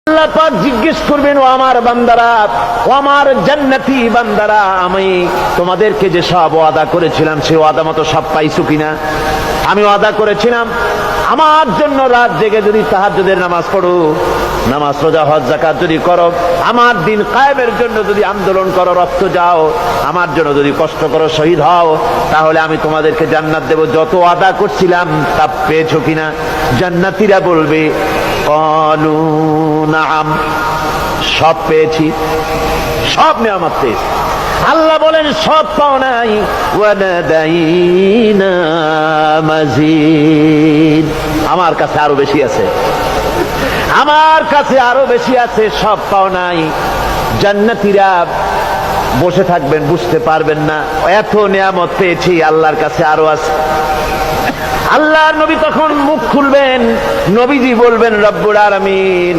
আল্লাহ পাক জিজ্ঞেস করবেন, ও আমার বান্দারা, ও আমার জান্নাতি বান্দারা, আমি তোমাদেরকে যে সব ওয়াদা করেছিলাম সেই ওয়াদা মতো সব পাইছো কিনা? আমি ওয়াদা করেছিলাম আমার জন্য রাত জেগে যদি তাহাজ্জুদের নামাজ পড়ো, নামাজ রোজা হজ যাকাত যদি করো, আমার দিন কায়েমের জন্য যদি আন্দোলন করো, রক্ত যাও, আমার জন্য যদি কষ্ট করো, শহীদ হও, তাহলে আমি তোমাদেরকে জান্নাত দেব। যত ওয়াদা করছিলাম তা পেয়েছো কিনা? জান্নাতীরা বলবে ক্বালু নাআম, সব পেয়েছি, সব নিয়ামত পেয়েছি। আল্লাহ বলেন সব পাও নাই, ওয়ালাদাইনা মাজিদ, আমার কাছে আরো বেশি আছে, আমার কাছে আরো বেশি আছে, সব পাও নাই। জান্নাতীরা বসে থাকবেন, বুঝতে পারবেন না এত নিয়ামত পেয়েছি, আল্লাহর কাছে আরো আছে। আল্লাহর নবী তখন মুখ খুলবেন, নবীজি বলবেন রব্বুল আলামিন